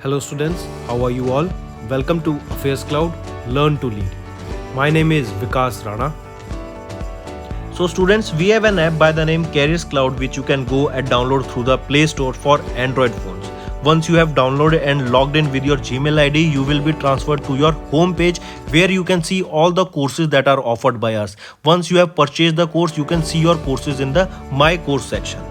Hello students, how are you all? Welcome to Affairscloud, Learn to Lead. My name is Vikas Rana. So students, we have an app by the name Affairscloud which you can go and download through the Play Store for Android phones. Once you have downloaded and logged in with your Gmail ID, you will be transferred to your home page where you can see all the courses that are offered by us. Once you have purchased the course, you can see your courses in the My Course section.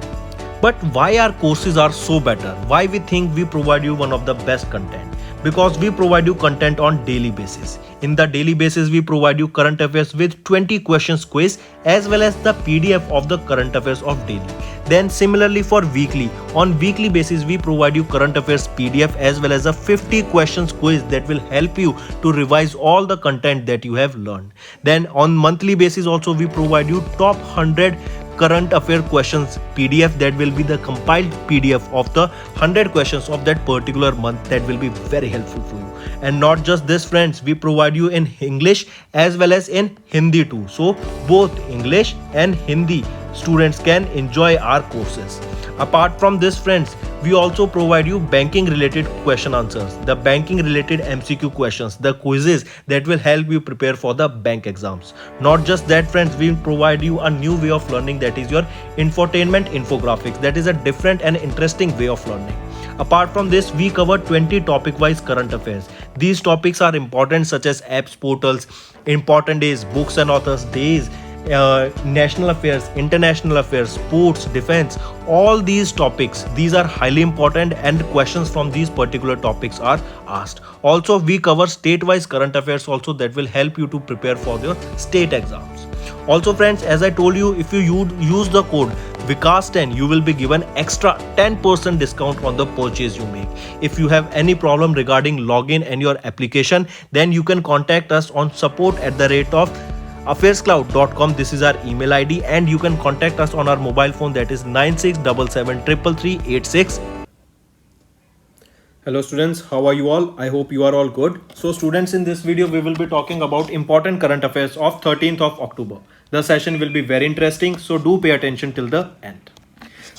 But why our courses are so better? Why we think we provide you one of the best content? Because we provide you content on daily basis. In the daily basis, we provide you current affairs with 20 questions quiz as well as the PDF of the current affairs of daily. Then similarly for weekly, on weekly basis we provide you current affairs PDF as well as a 50 questions quiz that will help you to revise all the content that you have learned. Then on monthly basis also we provide you top 100 current affair questions PDF that will be the compiled PDF of the 100 questions of that particular month that will be very helpful for you. And not just this friends, we provide you in English as well as in Hindi too. So both English and Hindi students can enjoy our courses. Apart from this friends, we also provide you banking related question answers, the banking related MCQ questions, the quizzes that will help you prepare for the bank exams. Not just that friends, we provide you a new way of learning, that is your infotainment infographics. That is a different and interesting way of learning. Apart from this, we cover 20 topic wise current affairs. These topics are important such as apps, portals, important days, books and authors, days, national affairs, international affairs, sports, defense, all these topics, these are highly important and questions from these particular topics are asked. Also we cover state-wise current affairs also that will help you to prepare for your state exams. Also friends, as I told you, if you use the code Vikas10, you will be given extra 10% discount on the purchase you make. If you have any problem regarding login and your application, then you can contact us on support@affairscloud.com. This is our email ID and you can contact us on our mobile phone, that is 9677333386. Hello students, how are you all? I hope you are all good. So students, in this video we will be talking about important current affairs of 13th of October. The session will be very interesting, so do pay attention till the end.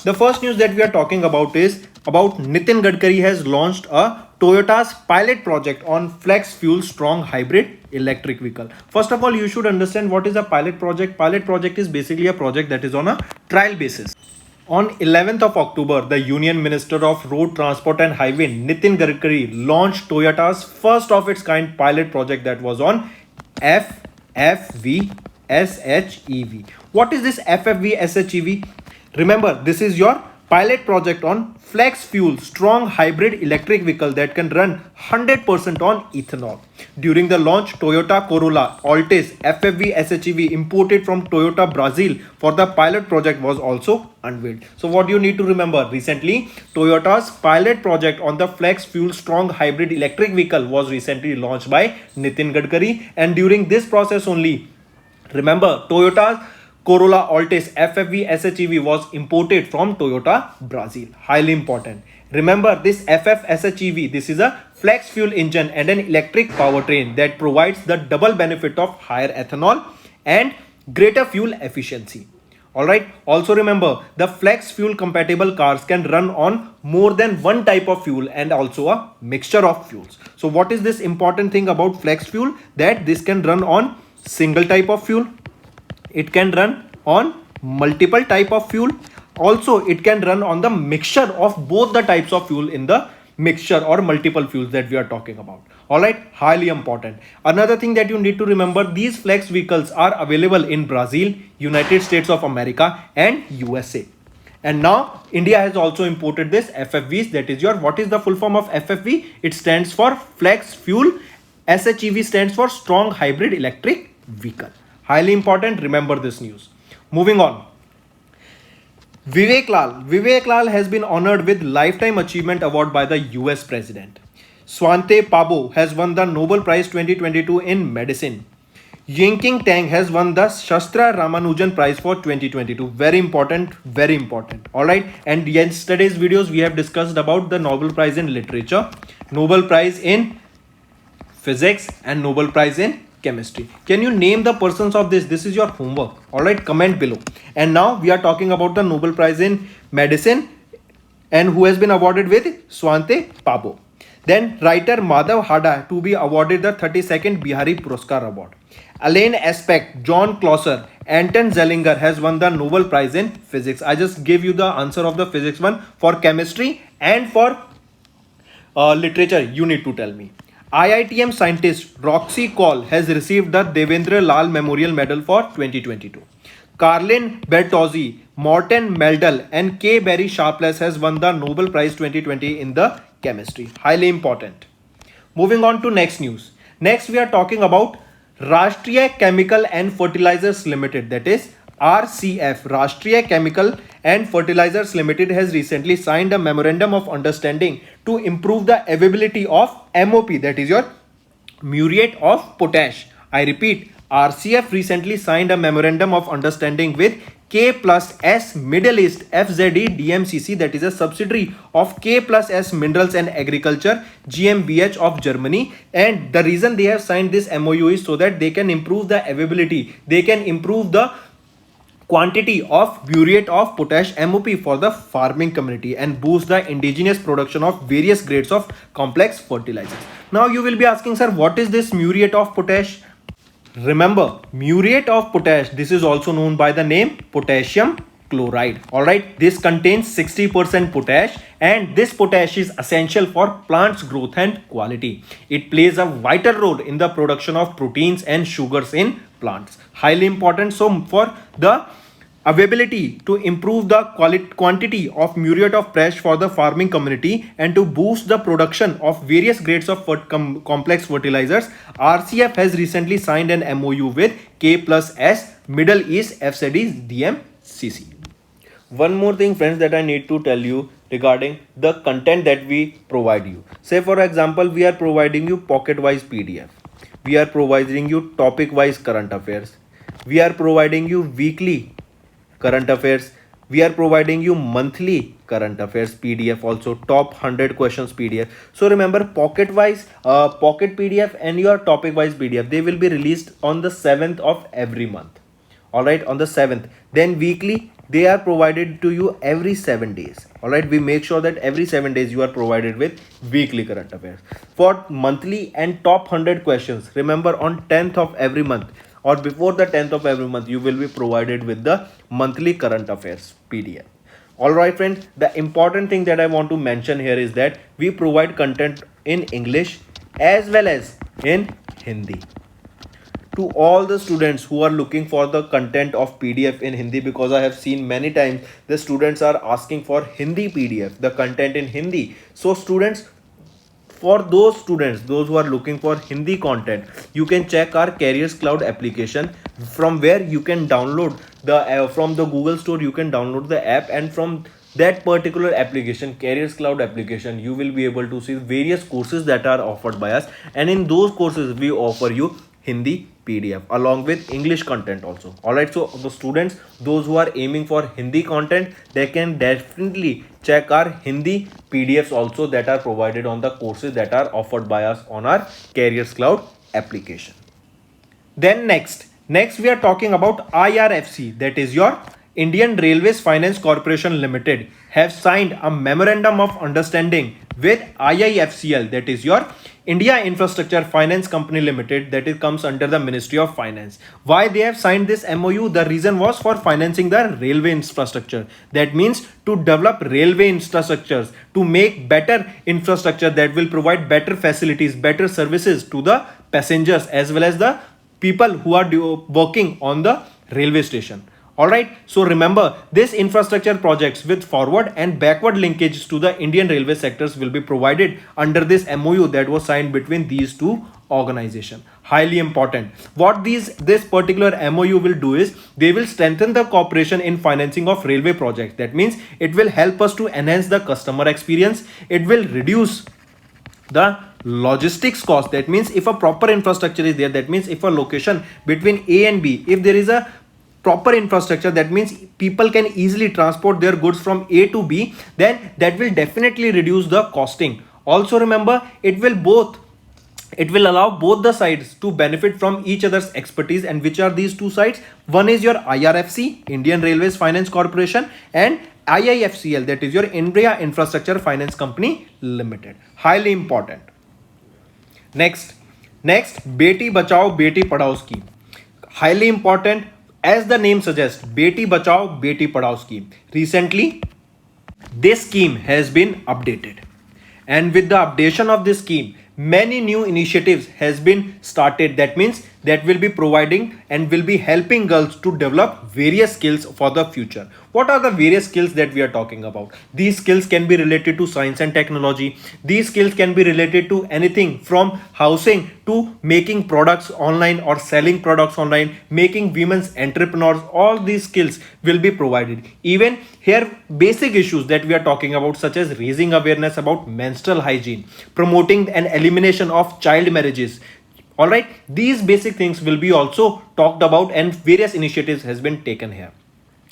The first news that we are talking about is about Nitin Gadkari has launched a Toyota's pilot project on flex fuel strong hybrid electric vehicle. First of all, you should understand what is a pilot project. Pilot project is basically a project that is on a trial basis. On 11th of October, the Union Minister of Road Transport and Highway Nitin Gadkari launched Toyota's first of its kind pilot project that was on FFV SHEV. What is this FFV SHEV? Remember, this is your pilot project on flex fuel strong hybrid electric vehicle that can run 100% on ethanol. During the launch, Toyota Corolla Altis FFV SHEV imported from Toyota Brazil for the pilot project was also unveiled. So what you need to remember, recently Toyota's pilot project on the flex fuel strong hybrid electric vehicle was recently launched by Nitin Gadkari, and during this process only, remember, Toyota's Corolla Altis FFV SHEV was imported from Toyota Brazil. Highly important. Remember, this FF SHEV, this is a flex fuel engine and an electric powertrain that provides the double benefit of higher ethanol and greater fuel efficiency. Alright. Also remember, the flex fuel compatible cars can run on more than one type of fuel and also a mixture of fuels. So what is this important thing about flex fuel? That this can run on single type of fuel. It can run on multiple type of fuel. Also, it can run on the mixture of both the types of fuel in the mixture or multiple fuels that we are talking about. Alright, highly important. Another thing that you need to remember, these flex vehicles are available in Brazil, United States of America and USA. And now India has also imported this FFVs, that is your, what is the full form of FFV? It stands for flex fuel. SHEV stands for strong hybrid electric vehicle. Highly important, remember this news. Moving on. Vivek Lal has been honored with Lifetime Achievement Award by the US President. Swante Pabo has won the Nobel Prize 2022 in Medicine. Yingking Tang has won the Shastra Ramanujan Prize for 2022. Very important, very important. Alright, and yesterday's videos we have discussed about the Nobel Prize in Literature, Nobel Prize in Physics and Nobel Prize in Chemistry. Can you name the persons of this? This is your homework. Alright, comment below. And now we are talking about the Nobel Prize in Medicine and who has been awarded with Swante Pabo. Then writer Madhav Hada to be awarded the 32nd Bihari Puraskar Award. Alain Aspect, John Clauser, Anton Zellinger has won the Nobel Prize in Physics. I just gave you the answer of the physics one. For chemistry and for literature, you need to tell me. IITM scientist Roxy Kaul has received the Devendra Lal Memorial Medal for 2022. Carlin Bertozzi, Morten Meldal and K. Barry Sharpless has won the Nobel Prize 2020 in the chemistry. Highly important. Moving on to next news. Next we are talking about Rashtriya Chemical and Fertilizers Limited, that is RCF. Rashtriya Chemical and Fertilizers Limited has recently signed a memorandum of understanding to improve the availability of MOP, that is your muriate of potash. I repeat, RCF recently signed a memorandum of understanding with K plus S Middle East FZE DMCC, that is a subsidiary of K plus S Minerals and Agriculture GmbH of Germany. And the reason they have signed this MOU is so that they can improve the availability, they can improve the quantity of muriate of potash MOP for the farming community and boost the indigenous production of various grades of complex fertilizers. Now you will be asking, sir, what is this muriate of potash? Remember, muriate of potash, this is also known by the name potassium chloride. Alright, this contains 60% potash and this potash is essential for plants' growth and quality. It plays a vital role in the production of proteins and sugars in plants. Highly important. So for the availability to improve the quantity of muriate of potash for the farming community and to boost the production of various grades of complex fertilizers, RCF has recently signed an MOU with K plus S Middle East FZE DMCC. One more thing, friends, that I need to tell you regarding the content that we provide you. Say for example, we are providing you pocket wise PDF. We are providing you topic wise current affairs. We are providing you weekly current affairs. We are providing you monthly current affairs PDF, also top 100 questions PDF. So remember, pocket wise pocket PDF and your topic wise PDF, they will be released on the 7th of every month. All right, on the 7th. Then weekly, they are provided to you every 7 days. All right, we make sure that every 7 days you are provided with weekly current affairs. For monthly and top 100 questions, remember, on 10th of every month or before the 10th of every month, you will be provided with the monthly current affairs PDF. All right, friends, the important thing that I want to mention here is that we provide content in English as well as in Hindi. To all the students who are looking for the content of PDF in Hindi, because I have seen many times the students are asking for Hindi PDF, the content in Hindi. So students, for those students, those who are looking for Hindi content, you can check our Affairscloud application, from where you can download the from the Google Store, you can download the app, and from that particular application, Affairscloud application, you will be able to see various courses that are offered by us, and in those courses we offer you Hindi PDF along with English content also. All right, so the students, those who are aiming for Hindi content, they can definitely check our Hindi PDFs also that are provided on the courses that are offered by us on our Affairscloud application. Then next we are talking about IRFC, that is your Indian Railways Finance Corporation Limited, have signed a memorandum of understanding with IIFCL, that is your India Infrastructure Finance Company Limited, that it comes under the Ministry of Finance. Why they have signed this MOU? The reason was for financing the railway infrastructure. That means to develop railway infrastructures, to make better infrastructure that will provide better facilities, better services to the passengers as well as the people who are working on the railway station. Alright, so remember, this infrastructure projects with forward and backward linkages to the Indian railway sectors will be provided under this MOU that was signed between these two organizations. Highly important. What this particular MOU will do is, they will strengthen the cooperation in financing of railway projects. That means it will help us to enhance the customer experience. It will reduce the logistics cost. That means if a proper infrastructure is there, that means if a location between A and B, if there is a proper infrastructure, that means people can easily transport their goods from A to B, then that will definitely reduce the costing. Also remember, it will allow both the sides to benefit from each other's expertise. And which are these two sides? One is your IRFC, Indian Railways Finance Corporation, and IIFCL, that is your India Infrastructure Finance Company Limited. Highly important. Next, Beti Bachao Beti Padhao scheme. Highly important. As the name suggests, Beti Bachao Beti Padhao scheme. Recently, this scheme has been updated, and with the updation of this scheme, many new initiatives has been started. That means that will be providing and will be helping girls to develop various skills for the future. What are the various skills that we are talking about? These skills can be related to science and technology. These skills can be related to anything from housing to making products online or selling products online, making women's entrepreneurs. All these skills will be provided. Even here, basic issues that we are talking about, such as raising awareness about menstrual hygiene, promoting an elimination of child marriages. All right, these basic things will be also talked about, and various initiatives has been taken here.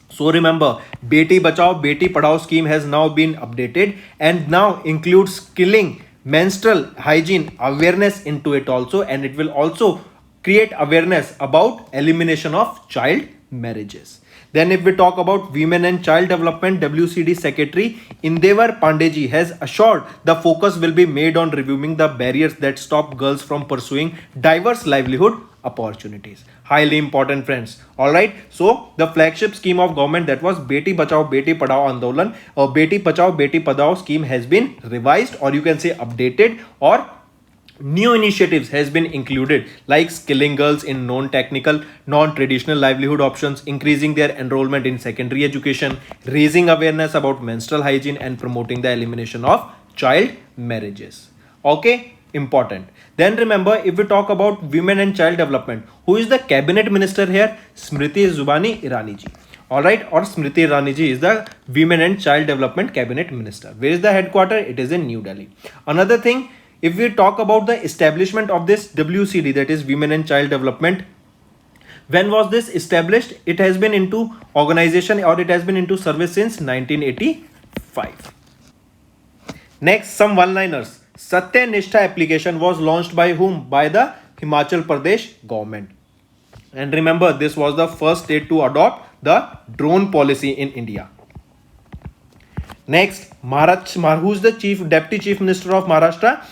So remember, Beti Bachao Beti Padhao scheme has now been updated and now includes skilling, menstrual hygiene awareness into it also, and it will also create awareness about elimination of child marriages. Then if we talk about Women and Child Development, WCD Secretary Indevar Pandeji has assured the focus will be made on removing the barriers that stop girls from pursuing diverse livelihood opportunities. Highly important, friends. All right, so the flagship scheme of government, that was Beti Bachao Beti Padhao Andolan or Beti Bachao Beti Padhao scheme, has been revised, or you can say updated, or new initiatives has been included, like skilling girls in non-technical, non-traditional livelihood options, increasing their enrollment in secondary education, raising awareness about menstrual hygiene, and promoting the elimination of child marriages. Okay, important. Then remember, if we talk about women and child development, who is the cabinet minister here? Smriti Zubani Irani ji. All right, or Smriti Irani ji is the women and child development cabinet minister. Where is the headquarter? It is in New Delhi. Another thing, if we talk about the establishment of this WCD, that is Women and Child Development, when was this established? It has been into organization, or it has been into service since 1985. Next, some one-liners. Satya Nishtha application was launched by whom? By the Himachal Pradesh government. And remember, this was the first state to adopt the drone policy in India. Next, who's the deputy chief minister of Maharashtra?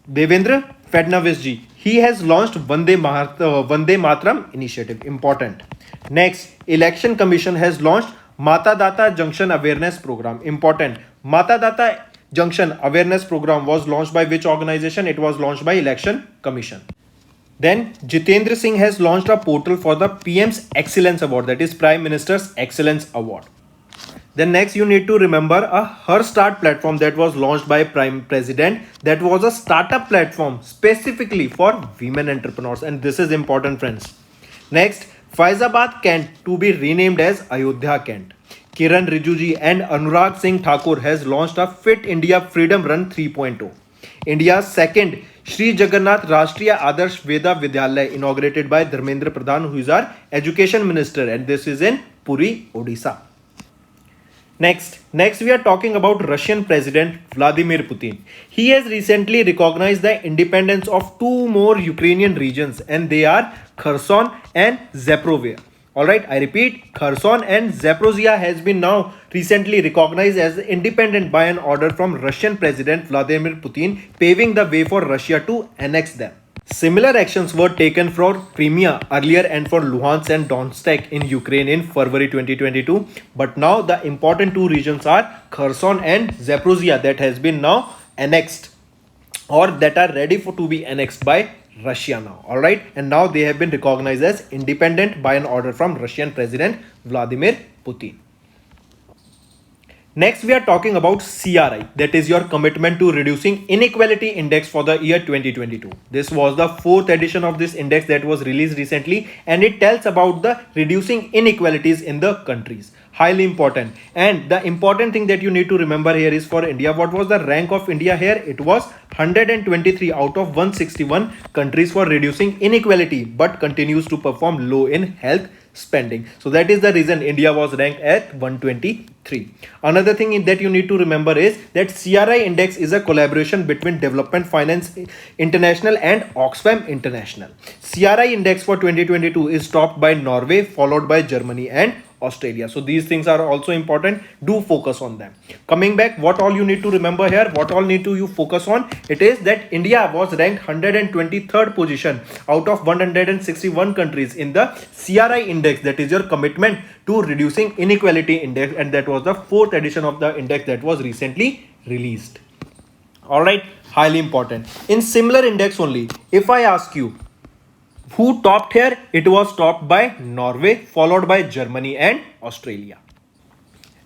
Devendra Fadnavis ji. He has launched Vande Mataram initiative. Important. Next, Election Commission has launched Matadata Junction Awareness Program. Important. Matadata Junction Awareness Program was launched by which organization? It was launched by Election Commission. Then Jitendra Singh has launched a portal for the PM's Excellence Award, that is Prime Minister's Excellence Award. Then next, you need to remember a Her Start platform that was launched by Prime President. That was a startup platform specifically for women entrepreneurs, and this is important, friends. Next, Faizabad Kent to be renamed as Ayodhya Kent. Kiran Rijiju and Anurag Singh Thakur has launched a Fit India Freedom Run 3.0. India's second Sri Jagannath Rashtriya Adarsh Veda Vidyalaya, inaugurated by Dharmendra Pradhan, who is our education minister, and this is in Puri, Odisha. Next we are talking about Russian President Vladimir Putin. He has recently recognized the independence of two more Ukrainian regions, and they are Kherson and Zaporizhia. Alright, I repeat, Kherson and Zaporizhia has been now recently recognized as independent by an order from Russian President Vladimir Putin, paving the way for Russia to annex them. Similar actions were taken for Crimea earlier and for Luhansk and Donetsk in Ukraine in February 2022. But now the important two regions are Kherson and Zaporizhia that has been now annexed, or that are ready to be annexed by Russia now. Alright, and now they have been recognized as independent by an order from Russian President Vladimir Putin. Next, we are talking about CRI, that is your commitment to reducing inequality index for the year 2022. This was the fourth edition of this index that was released recently, and it tells about the reducing inequalities in the countries. Highly important. And the important thing that you need to remember here is for India, what was the rank of India here? It was 123 out of 161 countries for reducing inequality, but continues to perform low in health spending. So that is the reason India was ranked at 123. Another thing that you need to remember is that CRI index is a collaboration between Development Finance International and Oxfam International. CRI index for 2022 is topped by Norway, followed by Germany and Australia. So these things are also important. Do focus on them. Coming back, what all you need to remember here, what all need to you focus on, it is that India was ranked 123rd position out of 161 countries in the CRI index, that is your commitment to reducing inequality index, and that was the 4th edition of the index that was recently released. All right, highly important. In similar index only, if I ask you who topped here, it was topped by Norway, followed by Germany and Australia.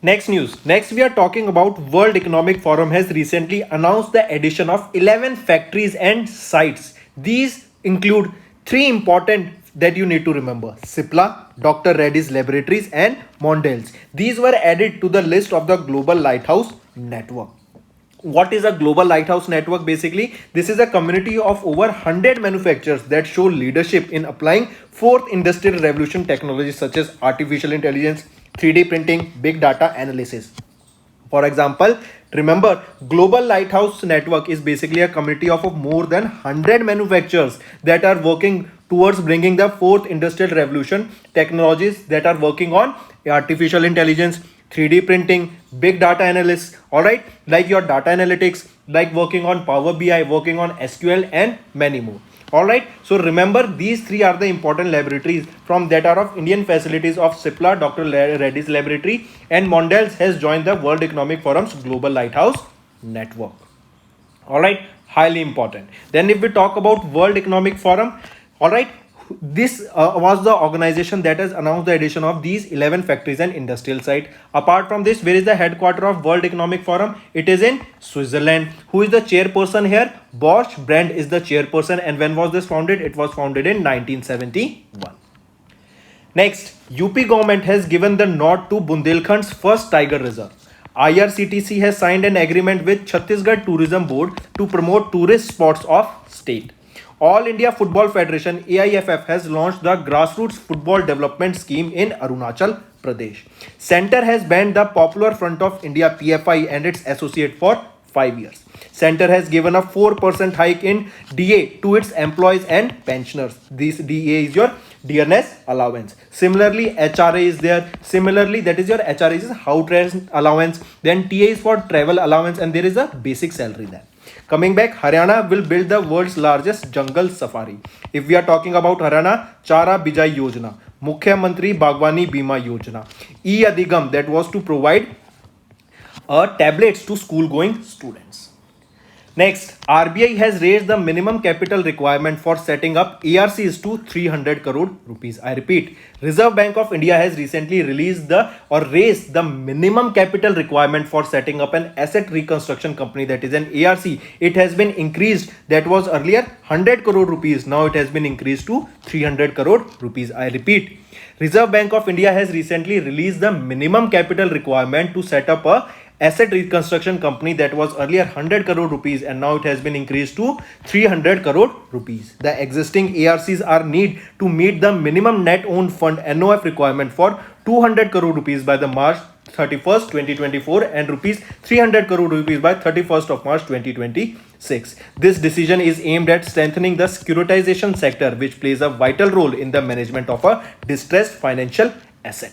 Next news. Next we are talking about World Economic Forum has recently announced the addition of 11 factories and sites. These include 3 important that you need to remember: Cipla, Dr. Reddy's Laboratories and Mondel's. These were added to the list of the Global Lighthouse Network. What is a global lighthouse network? Basically, this is a community of over 100 manufacturers that show leadership in applying 4th industrial revolution technologies such as artificial intelligence, 3D printing, big data analysis. For example, remember, global lighthouse network is basically a community of more than 100 manufacturers that are working towards bringing the 4th industrial revolution technologies that are working on artificial intelligence, 3D printing, big data analysis, all right, like your data analytics, like working on Power BI, working on SQL and many more. All right, so remember, these 3 are the important laboratories from that are of Indian facilities of Cipla, Dr. Reddy's Laboratory and Mondel's has joined the World Economic Forum's Global Lighthouse Network. All right, highly important. Then if we talk about World Economic Forum, all right, this was the organization that has announced the addition of these 11 factories and industrial site. Apart from this, where is the headquarter of World Economic Forum? It is in Switzerland. Who is the chairperson here? Bosch Brand is the chairperson. And when was this founded? It was founded in 1971. Next, UP government has given the nod to Bundelkhand's first tiger reserve. IRCTC has signed an agreement with Chhattisgarh Tourism Board to promote tourist spots of state. All India Football Federation AIFF has launched the Grassroots Football Development Scheme in Arunachal Pradesh. Centre has banned the Popular Front of India PFI and its associate for 5 years. Centre has given a 4% hike in DA to its employees and pensioners. This DA is your dearness allowance. Similarly, HRA is there. Similarly, that is your HRA is house rent allowance. Then TA is for travel allowance and there is a basic salary there. Coming back, Haryana will build the world's largest jungle safari. If we are talking about Haryana, Chara Bijai Yojana, Mukhya Mantri Bagwani Bima Yojana, E-Adigam, that was to provide tablets to school-going students. Next, RBI has raised the minimum capital requirement for setting up ARCs to 300 crore rupees. I repeat, Reserve Bank of India has recently raised the minimum capital requirement for setting up an asset reconstruction company, that is an ARC. It has been increased. That was earlier 100 crore rupees. Now it has been increased to 300 crore rupees. I repeat, Reserve Bank of India has recently released the minimum capital requirement to set up a asset reconstruction company that was earlier 100 crore rupees and now it has been increased to 300 crore rupees. The existing ARCs are need to meet the minimum net owned fund NOF requirement for 200 crore rupees by the March 31st 2024 and rupees 300 crore rupees by 31st of March 2026. This decision is aimed at strengthening the securitization sector, which plays a vital role in the management of a distressed financial asset.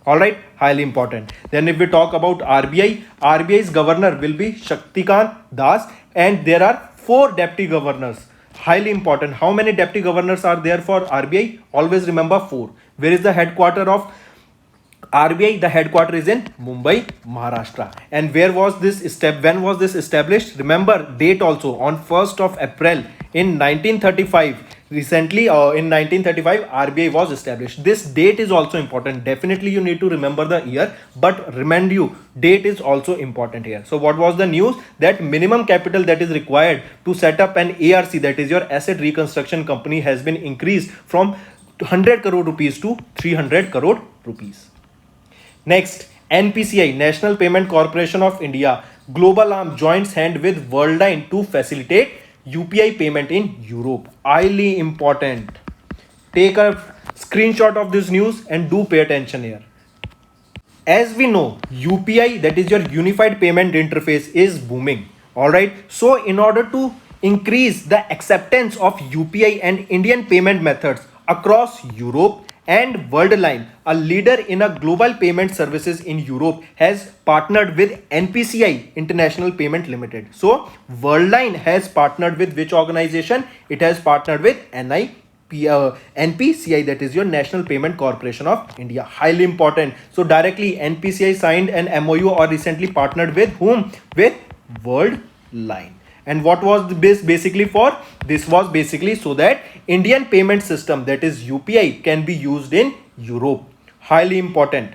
Alright, highly important. Then if we talk about RBI, RBI's governor will be Shaktikant Das and there are 4 deputy governors. Highly important. How many deputy governors are there for RBI? Always remember 4. Where is the headquarter of RBI? The headquarter is in Mumbai, Maharashtra. And where was this when was this established? Remember date also, on 1st of April in 1935. Recently in 1935 RBI was established. This date is also important. Definitely you need to remember the year, but remind you date is also important here. So what was the news? That minimum capital that is required to set up an ARC, that is your asset reconstruction company, has been increased from 100 crore rupees to 300 crore rupees. Next, NPCI, National Payment Corporation of India, Global Arm joins hand with Worldline to facilitate UPI payment in Europe. Highly important. Take a screenshot of this news and do pay attention here. As we know, UPI, that is your Unified Payment Interface, is booming. Alright. So in order to increase the acceptance of UPI and Indian payment methods across Europe and Worldline, a leader in a global payment services in Europe, has partnered with NPCI International Payment Limited. So Worldline has partnered with which organization? It has partnered with NPCI, that is your National Payment Corporation of India. Highly important. So directly NPCI signed an MOU or recently partnered with whom? With Worldline. And what was this basically for? This was basically so that Indian payment system, that is UPI, can be used in Europe. Highly important.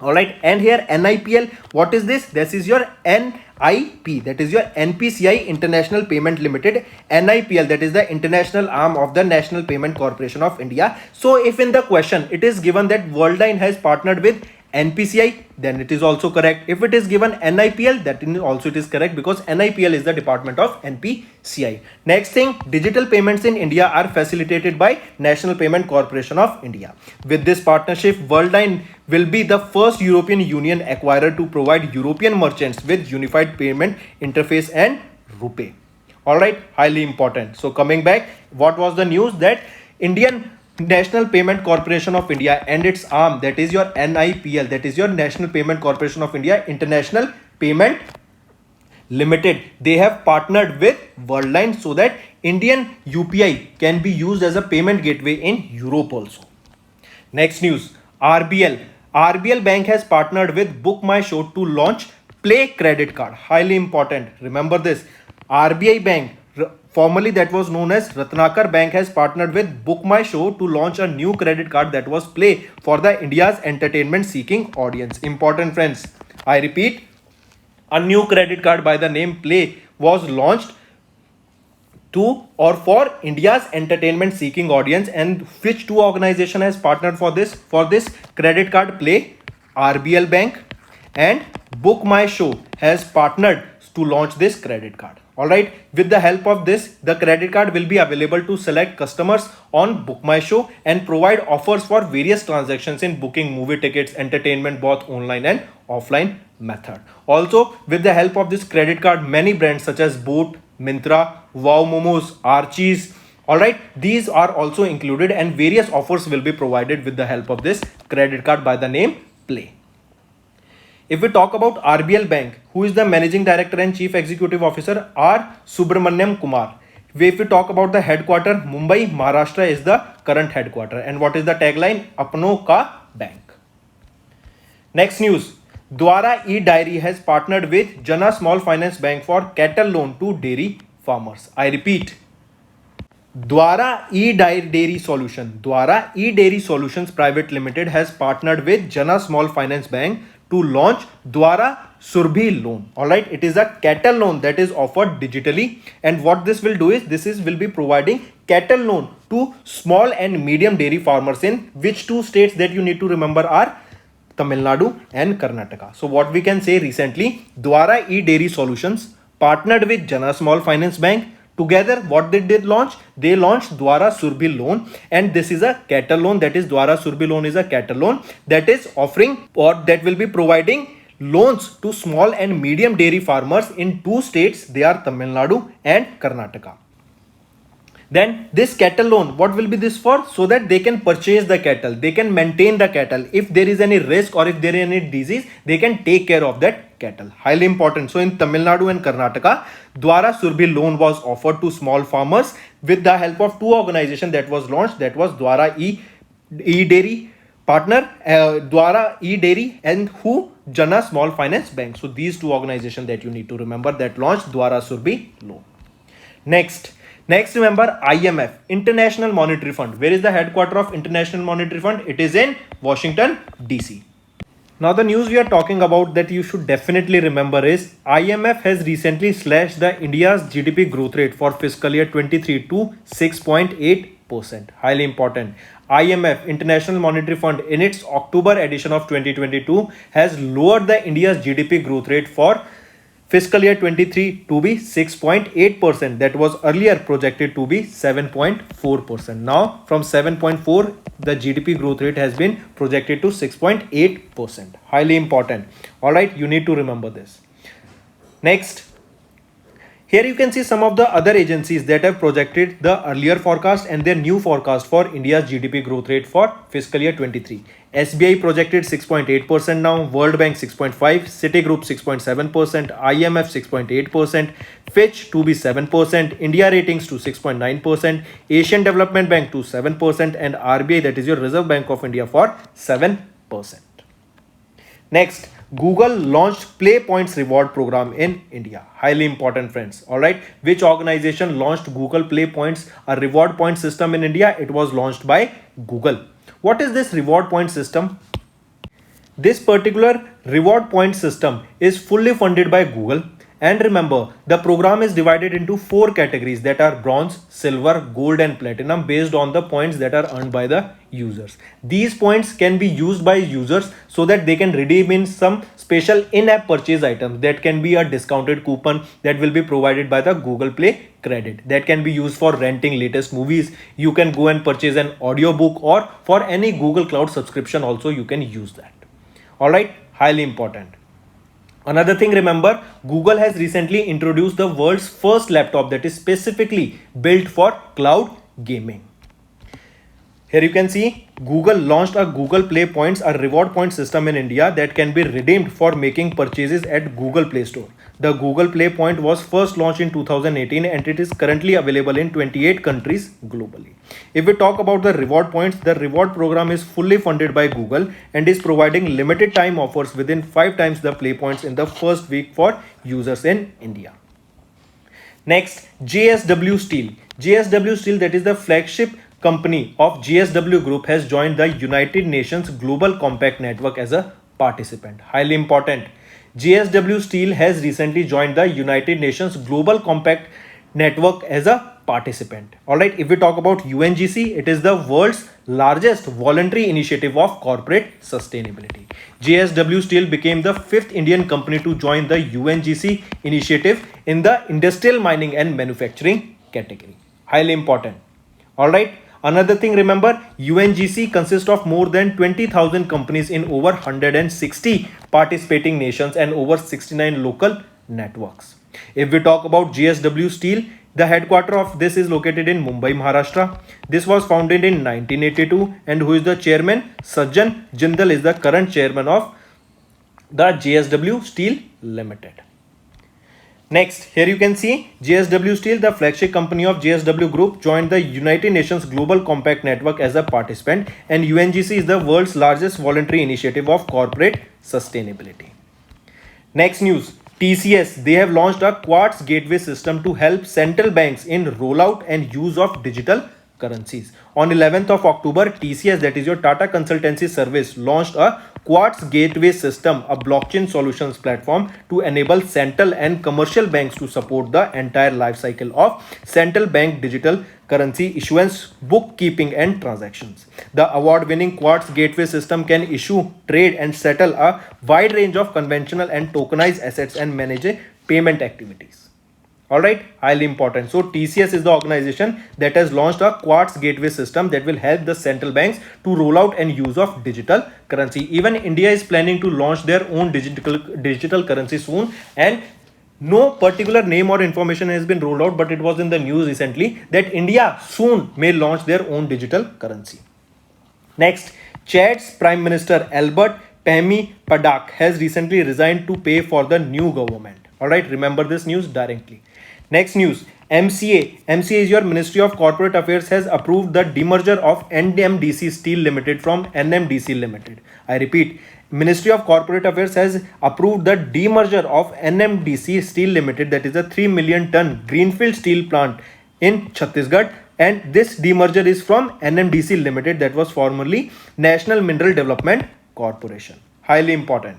All right. And here NIPL, what is this? This is your NIP, that is your NPCI International Payment Limited. NIPL, that is the international arm of the National Payment Corporation of India. So if in the question it is given that Worldline has partnered with NPCI, then it is also correct. If it is given NIPL, that also it is correct, because NIPL is the department of NPCI. Next thing, digital payments in India are facilitated by National Payment Corporation of India. With this partnership, Worldline will be the first European Union acquirer to provide European merchants with unified payment interface and RuPay. Alright, highly important. So coming back, what was the news? That Indian National Payment Corporation of India and its arm, that is your NIPL, that is your National Payment Corporation of India International Payment Limited, they have partnered with Worldline so that Indian UPI can be used as a payment gateway in Europe also. Next news, RBL Bank has partnered with Book My Show to launch Play credit card. Highly important. Remember this, RBI Bank, formerly that was known as Ratnakar Bank, has partnered with Book My Show to launch a new credit card, that was Play, for the India's entertainment seeking audience. Important friends, I repeat, a new credit card by the name Play was launched to or for India's entertainment seeking audience. And which two organization has partnered for this credit card Play? RBL Bank and Book My Show has partnered to launch this credit card. Alright, with the help of this, the credit card will be available to select customers on Book My Show and provide offers for various transactions in booking movie tickets, entertainment, both online and offline method. Also, with the help of this credit card, many brands such as Boat, Myntra, Wow Momos, Archie's, alright, these are also included, and various offers will be provided with the help of this credit card by the name Play. If we talk about RBL Bank, who is the Managing Director and Chief Executive Officer? R. Subramaniam Kumar. If we talk about the headquarter, Mumbai, Maharashtra is the current headquarter. And what is the tagline? Apno Ka Bank. Next news, Dwara E-Diary has partnered with Jana Small Finance Bank for cattle loan to dairy farmers. I repeat, Dwara E-Dairy Solutions Private Limited has partnered with Jana Small Finance Bank to launch Dwara Surbhi loan. Alright, it is a cattle loan that is offered digitally, and what this will do is will be providing cattle loan to small and medium dairy farmers in which two states that you need to remember are Tamil Nadu and Karnataka. So what we can say, recently Dwara E-Dairy Solutions partnered with Jana Small Finance Bank. Together, what they did launch? They launched Dwara Surbhi loan, and this is a cattle loan. That is, Dwara Surbhi loan is a cattle loan that is offering, or that will be providing loans to small and medium dairy farmers in two states. They are Tamil Nadu and Karnataka. Then this cattle loan, what will be this for? So that they can purchase the cattle, they can maintain the cattle. If there is any risk or if there is any disease, they can take care of that cattle. Highly important. So in Tamil Nadu and Karnataka, Dwara Surbhi loan was offered to small farmers with the help of two organizations that was launched. That was Dwara E-Dairy partner, Dwara E-Dairy, and who? Jana Small Finance Bank. So these two organizations that you need to remember that launched Dwara Surbhi loan. Next, remember IMF, International Monetary Fund. Where is the headquarter of International Monetary Fund? It is in Washington, DC. Now the news we are talking about that you should definitely remember is IMF has recently slashed the India's GDP growth rate for fiscal year 23 to 6.8%. Highly important. IMF, International Monetary Fund, in its October edition of 2022 has lowered the India's GDP growth rate for fiscal year 23 to be 6.8%. That was earlier projected to be 7.4%. Now from 7.4, the GDP growth rate has been projected to 6.8%. Highly important. Alright, you need to remember this. Next, Here you can see some of the other agencies that have projected the earlier forecast and their new forecast for India's GDP growth rate for fiscal year 23. SBI projected 6.8% now, World Bank 6.5%, Citigroup 6.7%, IMF 6.8%, Fitch to be 7%, India Ratings to 6.9%, Asian Development Bank to 7%, and RBI, that is your Reserve Bank of India, for 7%. Next, Google launched Play Points reward program in India. Highly important, friends. Alright, which organization launched Google Play Points, a reward point system in India? It was launched by Google. What is this reward point system? This particular reward point system is fully funded by Google. And remember, the program is divided into 4 categories, that are bronze, silver, gold and platinum, based on the points that are earned by the users. These points can be used by users so that they can redeem in some special in-app purchase items. That can be a discounted coupon that will be provided by the Google Play credit. That can be used for renting latest movies. You can go and purchase an audiobook, or for any Google Cloud subscription also you can use that. Alright, highly important. Another thing, remember, Google has recently introduced the world's first laptop that is specifically built for cloud gaming. Here you can see Google launched a Google Play Points, a reward point system in India that can be redeemed for making purchases at Google Play Store. The Google Play Point was first launched in 2018 and it is currently available in 28 countries globally. If we talk about the reward points, the reward program is fully funded by Google and is providing limited time offers within 5 times the Play Points in the first week for users in India. Next, Jsw Steel. Jsw Steel, that is the flagship company of JSW Group, has joined the United Nations Global Compact Network as a participant. Highly important. JSW Steel has recently joined the United Nations Global Compact Network as a participant. Alright, if we talk about UNGC, it is the world's largest voluntary initiative of corporate sustainability. JSW Steel became the 5th Indian company to join the UNGC initiative in the industrial mining and manufacturing category. Highly important. Alright. Another thing, remember, UNGC consists of more than 20,000 companies in over 160 participating nations and over 69 local networks. If we talk about JSW Steel, the headquarters of this is located in Mumbai, Maharashtra. This was founded in 1982, and who is the chairman? Sajjan Jindal is the current chairman of the JSW Steel Limited. Next, here you can see JSW Steel, the flagship company of JSW Group, joined the United Nations Global Compact Network as a participant, and UNGC is the world's largest voluntary initiative of corporate sustainability. Next news, TCS, they have launched a quartz gateway system to help central banks in rollout and use of digital currencies. On 11th of October, TCS, that is your Tata Consultancy Service, launched a Quartz Gateway System, a blockchain solutions platform to enable central and commercial banks to support the entire life cycle of central bank digital currency issuance, bookkeeping and transactions. The award-winning Quartz Gateway System can issue, trade and settle a wide range of conventional and tokenized assets and manage payment activities. Alright, highly important. So TCS is the organization that has launched a Quartz Gateway System that will help the central banks to roll out and use of digital currency. Even India is planning to launch their own digital currency soon, and no particular name or information has been rolled out, but it was in the news recently that India soon may launch their own digital currency. Next, Chad's Prime Minister Albert Pehmi Padak has recently resigned to pay for the new government. Alright, remember this news directly. Next news, MCA is your Ministry of Corporate Affairs, has approved the demerger of NMDC Steel Limited from NMDC Limited. I repeat, Ministry of Corporate Affairs has approved the demerger of NMDC Steel Limited, that is a 3 million ton greenfield steel plant in Chhattisgarh, and this demerger is from NMDC Limited, that was formerly National Mineral Development Corporation. Highly important.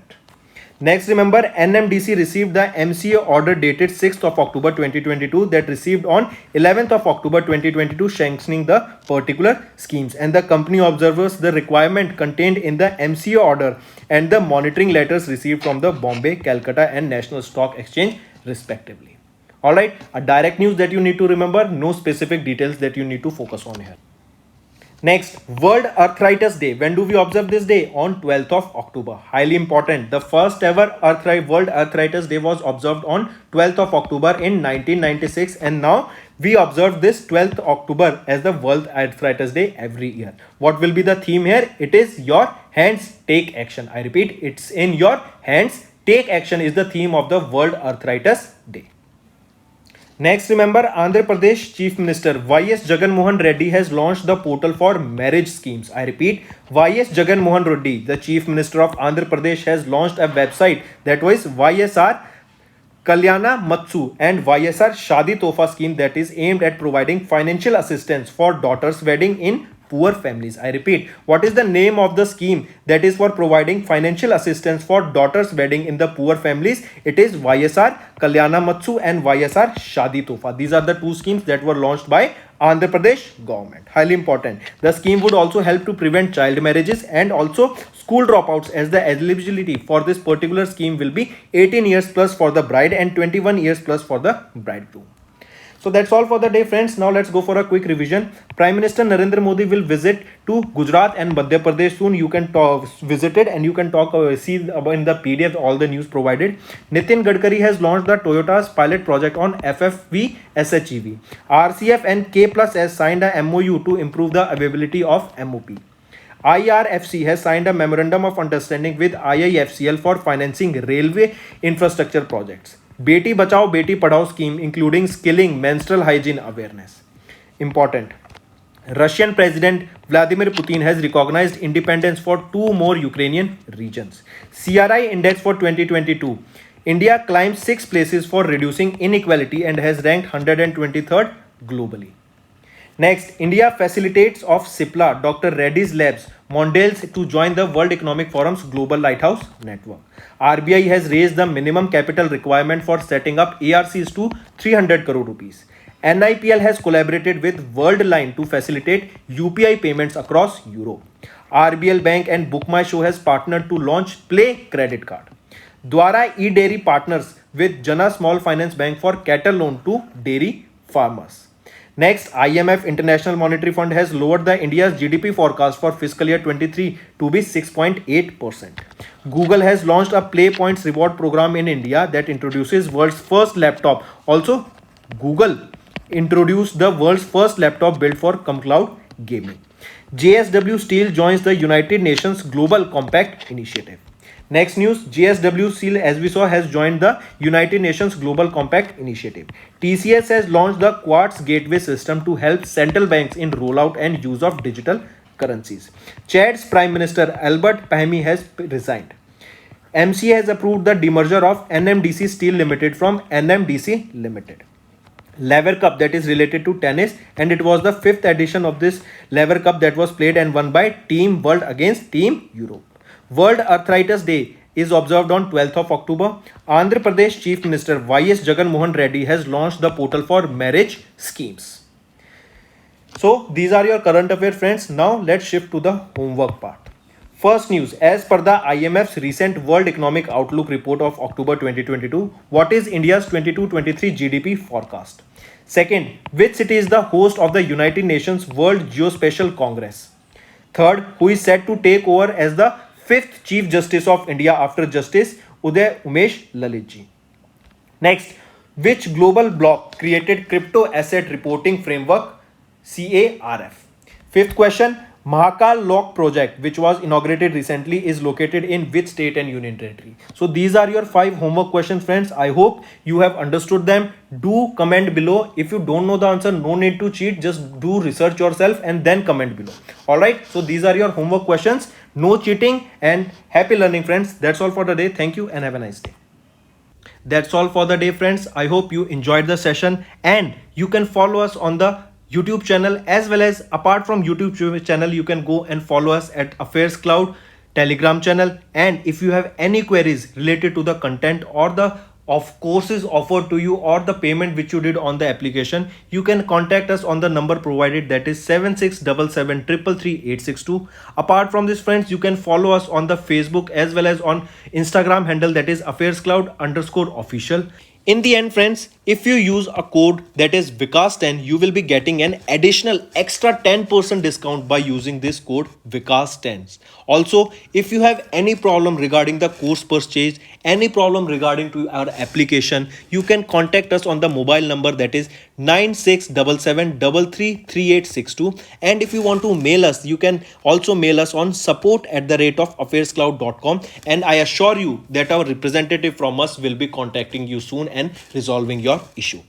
Next, remember, NMDC received the MCA order dated 6th of October 2022 that received on 11th of October 2022 sanctioning the particular schemes, and the company observes the requirement contained in the MCA order and the monitoring letters received from the Bombay, Calcutta and National Stock Exchange respectively. Alright, a direct news that you need to remember, no specific details that you need to focus on here. Next, World Arthritis Day. When do we observe this day? On 12th of October. Highly important. The first ever World Arthritis Day was observed on 12th of October in 1996, and now we observe this 12th October as the World Arthritis Day every year. What will be the theme here? It is your hands take action. I repeat, it's in your hands take action is the theme of the World Arthritis Day. Next, remember, Andhra Pradesh Chief Minister Ys Jagan Mohan Reddy has launched the portal for marriage schemes. I repeat, Ys Jagan Mohan Reddy, the Chief Minister of Andhra Pradesh, has launched a website that was YSR Kalyana Matsu and YSR Shadi Tofa scheme that is aimed at providing financial assistance for daughters' wedding in poor families. I repeat, what is the name of the scheme that is for providing financial assistance for daughters' wedding in the poor families? It is YSR Kalyana Matsu and YSR Shadi Tofa. These are the two schemes that were launched by Andhra Pradesh government. Highly important. The scheme would also help to prevent child marriages and also school dropouts, as the eligibility for this particular scheme will be 18 years plus for the bride and 21 years plus for the bridegroom. So that's all for the day, friends. Now let's go for a quick revision. Prime Minister Narendra Modi will visit to Gujarat and Madhya Pradesh soon. You can visit it and you can see in the PDF all the news provided. Nitin Gadkari has launched the Toyota's pilot project on FFV SHEV. RCF and K Plus has signed a MOU to improve the availability of MOP. IRFC has signed a memorandum of understanding with IIFCL for financing railway infrastructure projects. Beti Bachao Beti Padhao scheme including skilling, menstrual hygiene awareness. Important. Russian President Vladimir Putin has recognized independence for 2 more Ukrainian regions. CRI index for 2022. India climbs 6 places for reducing inequality and has ranked 123rd globally. Next, India facilitates of CIPLA Dr. Reddy's Labs Mondel's to join the World Economic Forum's Global Lighthouse Network. RBI has raised the minimum capital requirement for setting up ARCs to 300 crore rupees. NIPL has collaborated with Worldline to facilitate UPI payments across Europe. Rbl Bank and Book My Show has partnered to launch Play credit card. Dwara e-dairy partners with Jana Small Finance Bank for cattle loan to dairy farmers. Next, IMF International Monetary Fund has lowered the India's GDP forecast for fiscal year 23 to be 6.8%. Google has launched a Play Points reward program in India that introduces world's first laptop. Also, Google introduced the world's first laptop built for cloud gaming. Jsw Steel joins the United Nations Global Compact Initiative. Next news, Jsw Steel, as we saw, has joined the United Nations Global Compact Initiative. TCS has launched the Quartz Gateway system to help central banks in rollout and use of digital currencies. Chad's Prime Minister Albert Pahmi has resigned. MCA has approved the demerger of NMDC Steel Limited from NMDC Limited. Lever Cup, that is related to tennis, and it was the 5th edition of this Lever Cup that was played and won by Team World against Team Europe. World Arthritis Day is observed on 12th of October. Andhra Pradesh Chief Minister Ys Jagan Mohan Reddy has launched the portal for marriage schemes. So these are your current affairs, friends. Now let's shift to the homework part. First news, as per the IMF's recent World Economic Outlook report of October 2022, what is India's 22-23 GDP forecast? Second, which city is the host of the United Nations World Geospatial Congress? Third, who is set to take over as the 5th Chief Justice of India after Justice Uday Umesh Lalitji? Next, which global bloc created crypto asset reporting framework CARF? Fifth question, Mahakal Lok project, which was inaugurated recently, is located in which state and union territory? So these are your 5 homework questions, friends. I hope you have understood them. Do comment below. If you don't know the answer, no need to cheat. Just do research yourself and then comment below. Alright, so these are your homework questions. No cheating and happy learning, friends. That's all for the day. Thank you and have a nice day. That's all for the day, friends. I hope you enjoyed the session, and you can follow us on the YouTube channel, as well as apart from YouTube channel, you can go and follow us at Affairscloud Telegram channel. And if you have any queries related to the content or the courses offered to you or the payment which you did on the application, you can contact us on the number provided, that is 7677333862. Apart from this, friends, you can follow us on the Facebook as well as on Instagram handle, that is Affairscloud_official. In the end, friends, If you use a code that is Vikas10, you will be getting an additional extra 10% discount by using this code Vikas10. Also, if you have any problem regarding the course purchase, any problem regarding to our application, you can contact us on the mobile number that is 9677333862. And if you want to mail us, you can also mail us on support@affairscloud.com, and I assure you that our representative from us will be contacting you soon and resolving your issue.